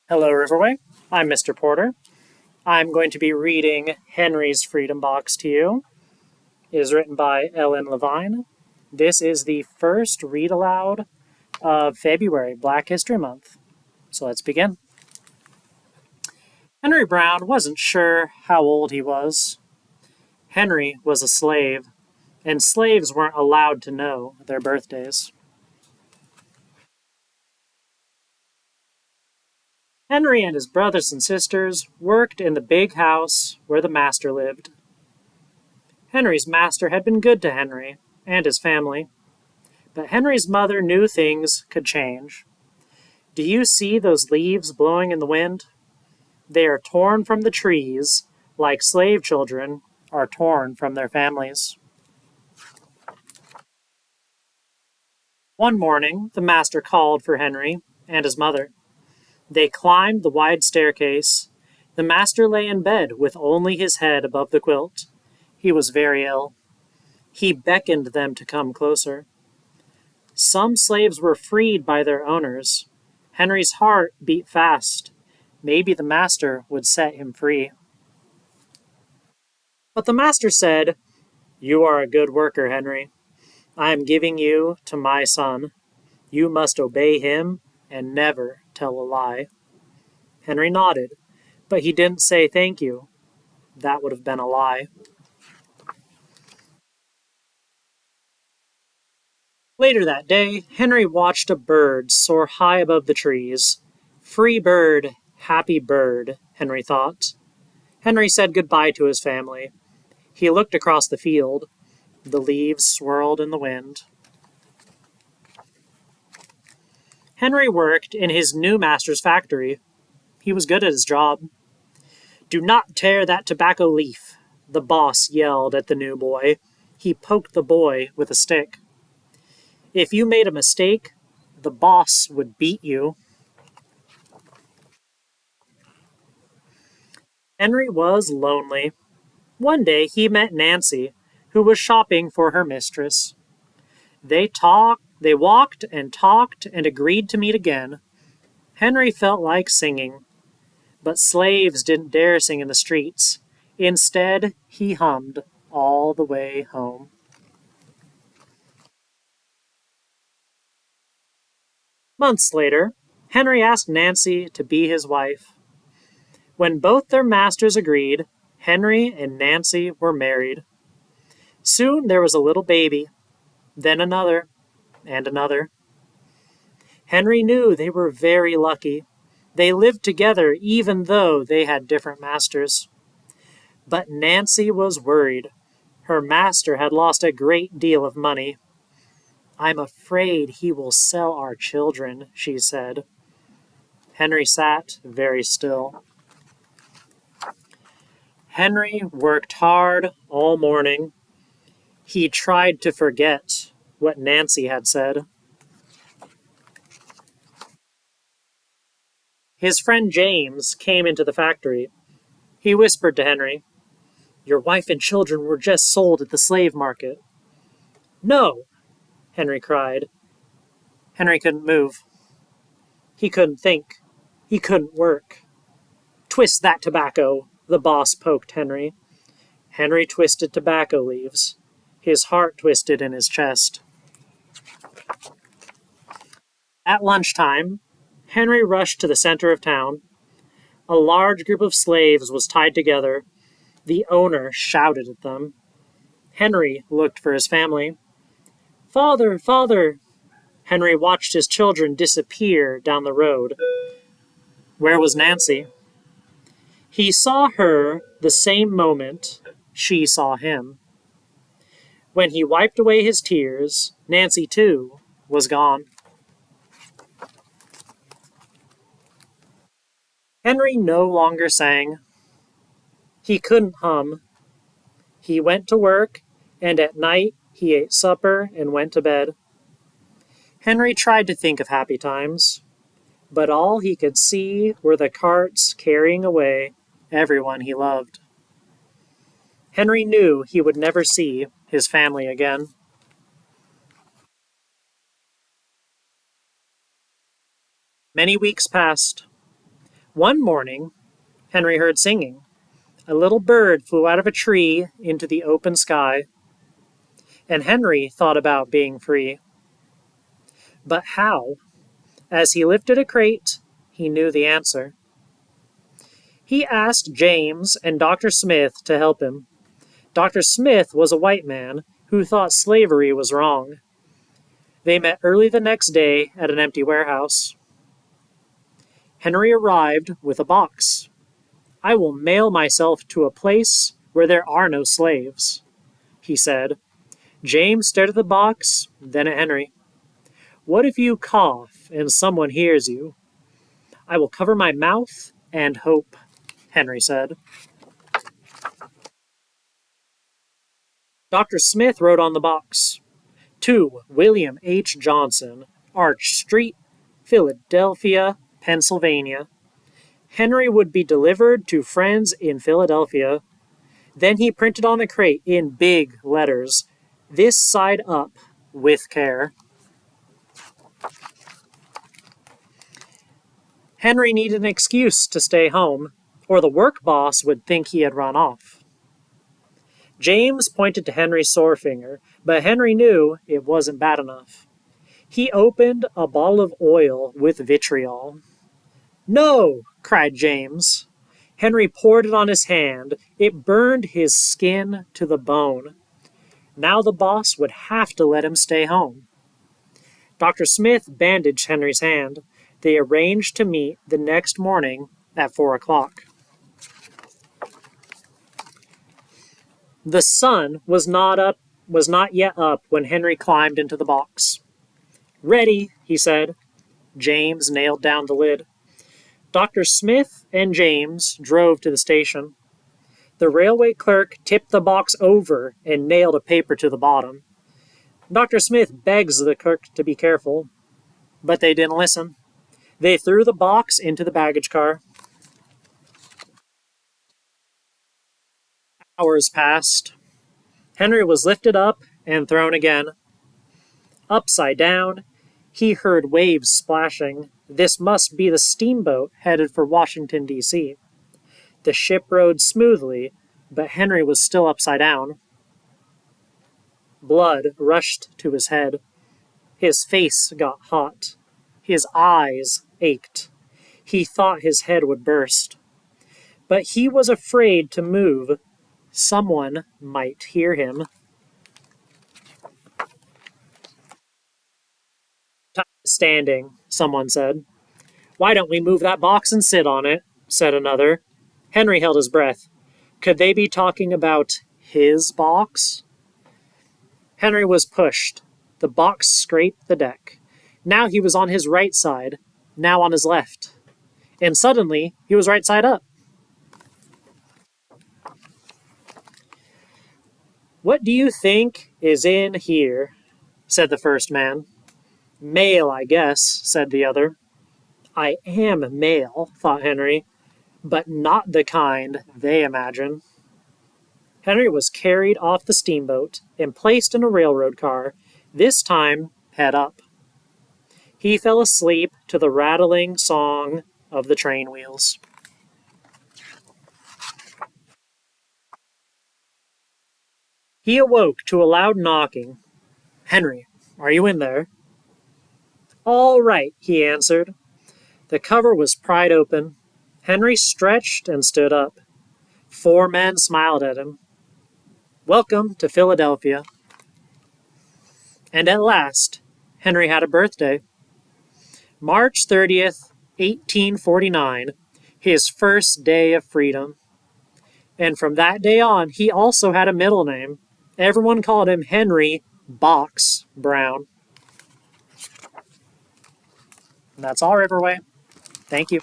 Hello, Riverway. I'm Mr. Porter. I'm going to be reading Henry's Freedom Box to you. It is written by Ellen Levine. This is the first read aloud of February, Black History Month. So let's begin. Henry Brown wasn't sure how old he was. Henry was a slave, and slaves weren't allowed to know their birthdays. Henry and his brothers and sisters worked in the big house where the master lived. Henry's master had been good to Henry and his family, but Henry's mother knew things could change. Do you see those leaves blowing in the wind? They are torn from the trees like slave children are torn from their families. One morning, the master called for Henry and his mother. They climbed the wide staircase. The master lay in bed with only his head above the quilt. He was very ill. He beckoned them to come closer. Some slaves were freed by their owners. Henry's heart beat fast. Maybe the master would set him free. But the master said, "You are a good worker, Henry. I am giving you to my son. You must obey him and never tell a lie." Henry nodded, but he didn't say thank you. That would have been a lie. Later that day, Henry watched a bird soar high above the trees. Free bird, happy bird, Henry thought. Henry said goodbye to his family. He looked across the field. The leaves swirled in the wind. Henry worked in his new master's factory. He was good at his job. "Do not tear that tobacco leaf," the boss yelled at the new boy. He poked the boy with a stick. If you made a mistake, the boss would beat you. Henry was lonely. One day he met Nancy, who was shopping for her mistress. They walked and talked and agreed to meet again. Henry felt like singing, but slaves didn't dare sing in the streets. Instead, he hummed all the way home. Months later, Henry asked Nancy to be his wife. When both their masters agreed, Henry and Nancy were married. Soon there was a little baby, then another, and another. Henry knew they were very lucky. They lived together even though they had different masters. But Nancy was worried. Her master had lost a great deal of money. "I'm afraid he will sell our children," she said. Henry sat very still. Henry worked hard all morning. He tried to forget what Nancy had said. His friend James came into the factory. He whispered to Henry, "Your wife and children were just sold at the slave market." "No!" Henry cried. Henry couldn't move. He couldn't think. He couldn't work. "Twist that tobacco," the boss poked Henry. Henry twisted tobacco leaves. His heart twisted in his chest. At lunchtime, Henry rushed to the center of town. A large group of slaves was tied together. The owner shouted at them. Henry looked for his family. "Father, father!" Henry watched his children disappear down the road. Where was Nancy? He saw her the same moment she saw him. When he wiped away his tears, Nancy, too, was gone. Henry no longer sang. He couldn't hum. He went to work, and at night he ate supper and went to bed. Henry tried to think of happy times, but all he could see were the carts carrying away everyone he loved. Henry knew he would never see his family again. Many weeks passed. One morning, Henry heard singing. A little bird flew out of a tree into the open sky, and Henry thought about being free. But how? As he lifted a crate, he knew the answer. He asked James and Dr. Smith to help him. Dr. Smith was a white man who thought slavery was wrong. They met early the next day at an empty warehouse. Henry arrived with a box. "I will mail myself to a place where there are no slaves," he said. James stared at the box, then at Henry. "What if you cough and someone hears you?" "I will cover my mouth and hope," Henry said. Dr. Smith wrote on the box, "To William H. Johnson, Arch Street, Philadelphia, Pennsylvania." Henry would be delivered to friends in Philadelphia. Then he printed on the crate in big letters, "This side up, with care." Henry needed an excuse to stay home, or the work boss would think he had run off. James pointed to Henry's sore finger, but Henry knew it wasn't bad enough. He opened a bottle of oil with vitriol. "No!" cried James. Henry poured it on his hand. It burned his skin to the bone. Now the boss would have to let him stay home. Dr. Smith bandaged Henry's hand. They arranged to meet the next morning at 4 o'clock. The sun was not yet up when Henry climbed into the box. "Ready," he said. James nailed down the lid. Dr. Smith and James drove to the station. The railway clerk tipped the box over and nailed a paper to the bottom. Dr. Smith begs the clerk to be careful, but they didn't listen. They threw the box into the baggage car. Hours passed. Henry was lifted up and thrown again. Upside down, he heard waves splashing. This must be the steamboat headed for Washington, D.C. The ship rode smoothly, but Henry was still upside down. Blood rushed to his head. His face got hot. His eyes ached. He thought his head would burst. But he was afraid to move. Someone might hear him. "Time is standing," someone said. "Why don't we move that box and sit on it?" said another. Henry held his breath. Could they be talking about his box? Henry was pushed. The box scraped the deck. Now he was on his right side, now on his left. And suddenly, he was right side up. "What do you think is in here?" said the first man. "Mail, I guess," said the other. "I am mail," thought Henry, "but not the kind they imagine." Henry was carried off the steamboat and placed in a railroad car, this time head up. He fell asleep to the rattling song of the train wheels. He awoke to a loud knocking. "Henry, are you in there?" "All right," he answered. The cover was pried open. Henry stretched and stood up. 4 men smiled at him. "Welcome to Philadelphia." And at last, Henry had a birthday. March 30th, 1849, his first day of freedom. And from that day on, he also had a middle name. Everyone called him Henry Box Brown. And that's all, Riverway. Thank you.